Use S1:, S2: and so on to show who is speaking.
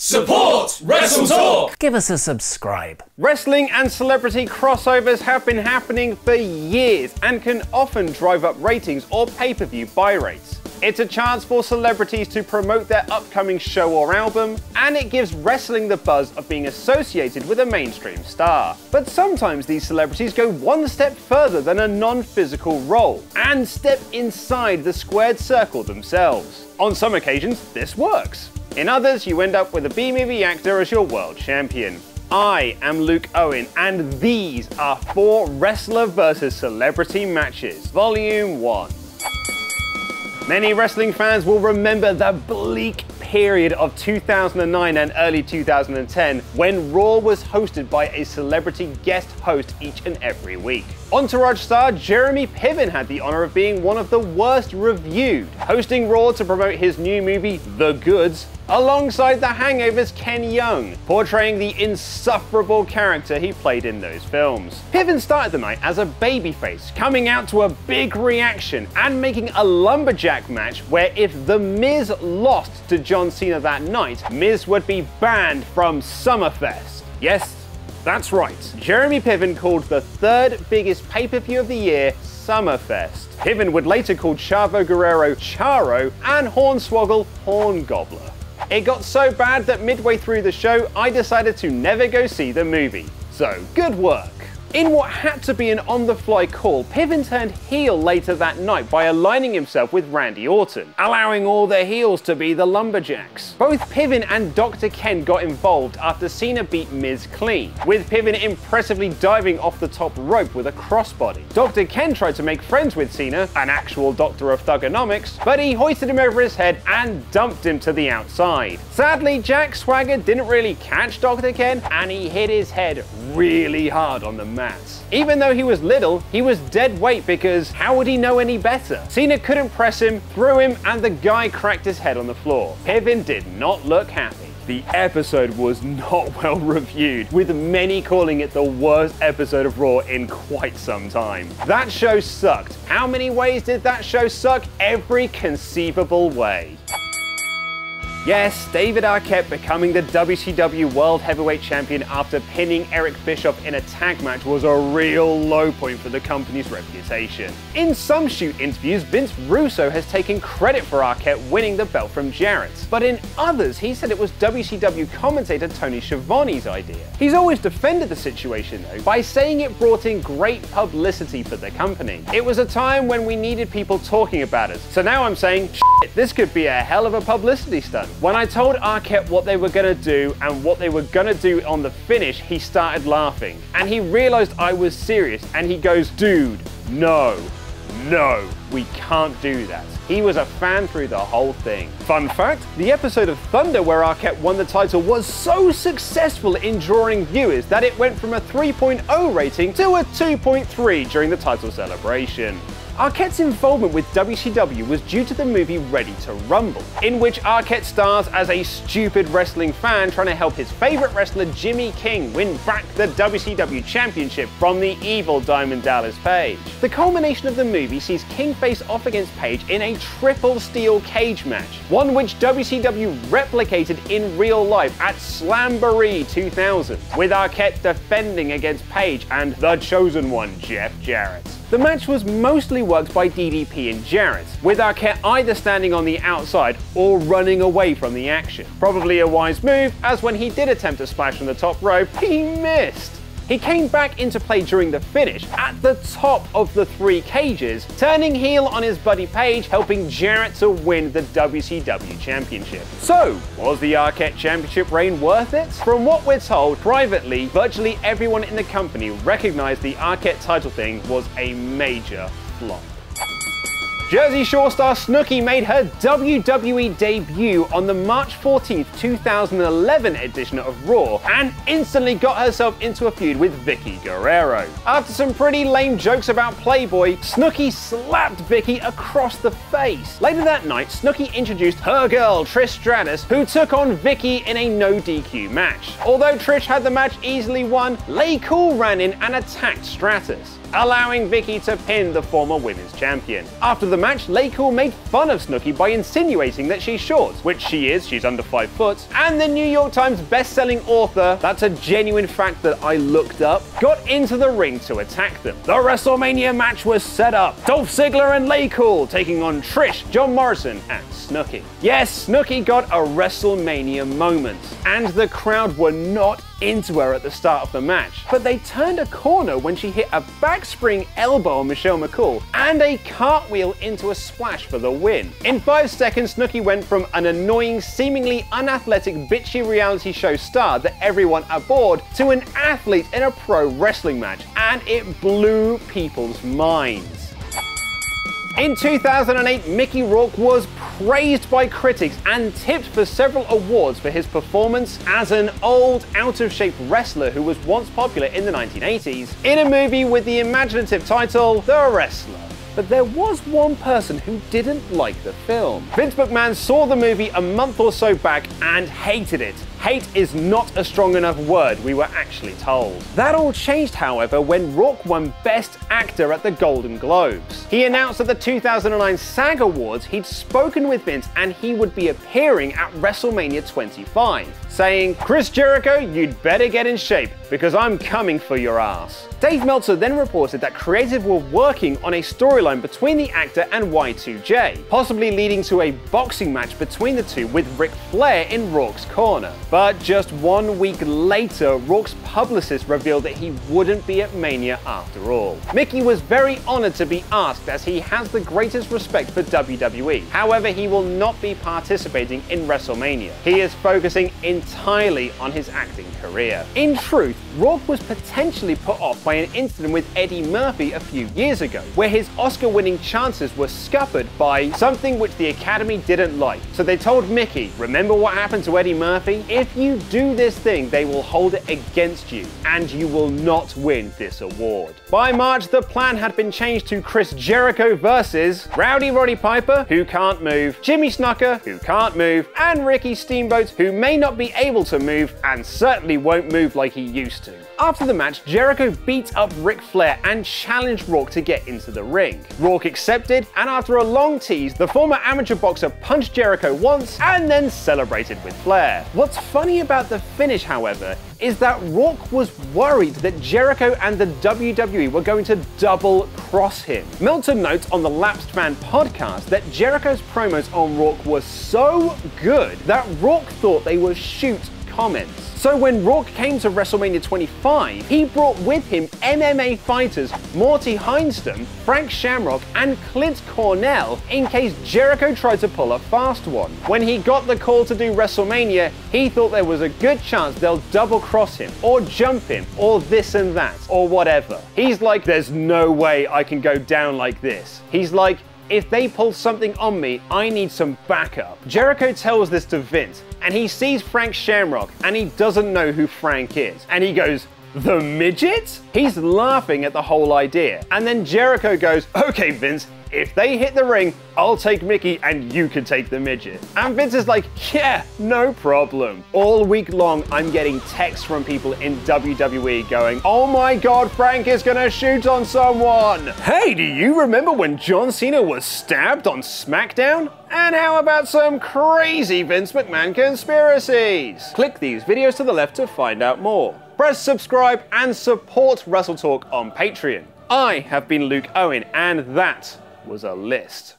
S1: Support WrestleTalk!
S2: Give us a subscribe.
S3: Wrestling and celebrity crossovers have been happening for years and can often drive up ratings or pay-per-view buy rates. It's a chance for celebrities to promote their upcoming show or album, and it gives wrestling the buzz of being associated with a mainstream star. But sometimes these celebrities go one step further than a non-physical role and step inside the squared circle themselves. On some occasions, this works. In others, you end up with a B-movie actor as your world champion. I am Luke Owen, and these are 4 wrestler versus celebrity matches, Volume 1. Many wrestling fans will remember the bleak period of 2009 and early 2010 when Raw was hosted by a celebrity guest host each and every week. Entourage star Jeremy Piven had the honor of being one of the worst reviewed, hosting Raw to promote his new movie, The Goods, alongside The Hangover's Ken Jeong, portraying the insufferable character he played in those films. Piven started the night as a babyface, coming out to a big reaction and making a lumberjack match where if The Miz lost to John Cena that night, Miz would be banned from Summerfest. Yes, that's right. Jeremy Piven called the 3rd biggest pay-per-view of the year Summerfest. Piven would later call Chavo Guerrero Charo and Hornswoggle Horngobbler. It got so bad that midway through the show, I decided to never go see the movie. So, good work. In what had to be an on-the-fly call, Piven turned heel later that night by aligning himself with Randy Orton, allowing all the heels to be the Lumberjacks. Both Piven and Dr. Ken got involved after Cena beat Miz clean, with Piven impressively diving off the top rope with a crossbody. Dr. Ken tried to make friends with Cena, an actual doctor of thugonomics, but he hoisted him over his head and dumped him to the outside. Sadly, Jack Swagger didn't really catch Dr. Ken, and he hit his head really hard on the mat. Even though he was little, he was dead weight because how would he know any better? Cena couldn't press him, threw him, and the guy cracked his head on the floor. Piven did not look happy. The episode was not well reviewed, with many calling it the worst episode of Raw in quite some time. That show sucked. How many ways did that show suck? Every conceivable way. Yes, David Arquette becoming the WCW World Heavyweight Champion after pinning Eric Bischoff in a tag match was a real low point for the company's reputation. In some shoot interviews, Vince Russo has taken credit for Arquette winning the belt from Jarrett, but in others he said it was WCW commentator Tony Schiavone's idea. He's always defended the situation though by saying it brought in great publicity for the company. It was a time when we needed people talking about us, so now I'm saying, shit, this could be a hell of a publicity stunt. When I told Arquette what they were gonna do and what they were gonna do on the finish, he started laughing. And he realized I was serious and he goes, dude, no, we can't do that. He was a fan through the whole thing. Fun fact, the episode of Thunder where Arquette won the title was so successful in drawing viewers that it went from a 3.0 rating to a 2.3 during the title celebration. Arquette's involvement with WCW was due to the movie Ready to Rumble, in which Arquette stars as a stupid wrestling fan trying to help his favorite wrestler Jimmy King win back the WCW Championship from the evil Diamond Dallas Page. The culmination of the movie sees King face off against Page in a triple steel cage match, one which WCW replicated in real life at Slamboree 2000, with Arquette defending against Page and the chosen one, Jeff Jarrett. The match was mostly worked by DDP and Jarrett, with Arquette either standing on the outside or running away from the action. Probably a wise move, as when he did attempt a splash on the top rope, he missed. He came back into play during the finish at the top of the 3 cages, turning heel on his buddy Page, helping Jarrett to win the WCW Championship. So, was the Arquette Championship reign worth it? From what we're told, privately, virtually everyone in the company recognized the Arquette title thing was a major flop. Jersey Shore star Snooki made her WWE debut on the March 14th, 2011 edition of Raw and instantly got herself into a feud with Vickie Guerrero. After some pretty lame jokes about Playboy, Snooki slapped Vickie across the face. Later that night, Snooki introduced her girl Trish Stratus, who took on Vickie in a no DQ match. Although Trish had the match easily won, Lay Cool ran in and attacked Stratus. allowing Vicky to pin the former women's champion. After the match, Cool made fun of Snooki by insinuating that she's short, which she is, she's under 5 foot, and the New York Times best-selling author, that's a genuine fact that I looked up, got into the ring to attack them. The WrestleMania match was set up. Dolph Ziggler and Cool taking on Trish, John Morrison, and Snooki. Yes, Snooki got a WrestleMania moment, and the crowd were not into her at the start of the match, but they turned a corner when she hit a backspring elbow on Michelle McCool and a cartwheel into a splash for the win. In 5 seconds, Snooki went from an annoying, seemingly unathletic, bitchy reality show star that everyone abhorred to an athlete in a pro wrestling match, and it blew people's minds. In 2008, Mickey Rourke was praised by critics and tipped for several awards for his performance as an old, out-of-shape wrestler who was once popular in the 1980s in a movie with the imaginative title, The Wrestler. But there was one person who didn't like the film. Vince McMahon saw the movie a month or so back and hated it. Hate is not a strong enough word, we were actually told. That all changed, however, when Rourke won Best Actor at the Golden Globes. He announced at the 2009 SAG Awards he'd spoken with Vince and he would be appearing at WrestleMania 25, saying, "Chris Jericho, you'd better get in shape, because I'm coming for your ass." Dave Meltzer then reported that creative were working on a storyline between the actor and Y2J, possibly leading to a boxing match between the two with Ric Flair in Rourke's corner. But just 1 week later, Rourke's publicist revealed that he wouldn't be at Mania after all. Mickey was very honored to be asked, as he has the greatest respect for WWE. However, he will not be participating in WrestleMania. He is focusing entirely on his acting career. In truth, Rourke was potentially put off by an incident with Eddie Murphy a few years ago, where his Oscar-winning chances were scuppered by something which the Academy didn't like. So they told Mickey, "Remember what happened to Eddie Murphy? If you do this thing, they will hold it against you, and you will not win this award." By March, the plan had been changed to Chris Jericho versus Rowdy Roddy Piper, who can't move, Jimmy Snuka, who can't move, and Ricky Steamboat, who may not be able to move and certainly won't move like he used to. After the match, Jericho beat up Ric Flair and challenged Rourke to get into the ring. Rourke accepted, and after a long tease, the former amateur boxer punched Jericho once and then celebrated with Flair. What's funny about the finish, however, is that Rourke was worried that Jericho and the WWE were going to double-cross him. Meltzer notes on the Lapsed Fan podcast that Jericho's promos on Rourke were so good that Rourke thought they were shoot comments. So when Rourke came to WrestleMania 25, he brought with him MMA fighters Morty Heinstam, Frank Shamrock, and Clint Cornell in case Jericho tried to pull a fast one. When he got the call to do WrestleMania, he thought there was a good chance they'll double-cross him, or jump him, or this and that, or whatever. He's like, "There's no way I can go down like this." He's like, "If they pull something on me, I need some backup." Jericho tells this to Vince, and he sees Frank Shamrock, and he doesn't know who Frank is. And he goes, "The midget?" He's laughing at the whole idea. And then Jericho goes, "Okay, Vince, if they hit the ring, I'll take Mickey and you can take the midget." And Vince is like, "Yeah, no problem." All week long, I'm getting texts from people in WWE going, "Oh my God, Frank is gonna shoot on someone. Hey, do you remember when John Cena was stabbed on SmackDown? And how about some crazy Vince McMahon conspiracies?" Click these videos to the left to find out more. Press subscribe and support WrestleTalk on Patreon. I have been Luke Owen, and that was a list.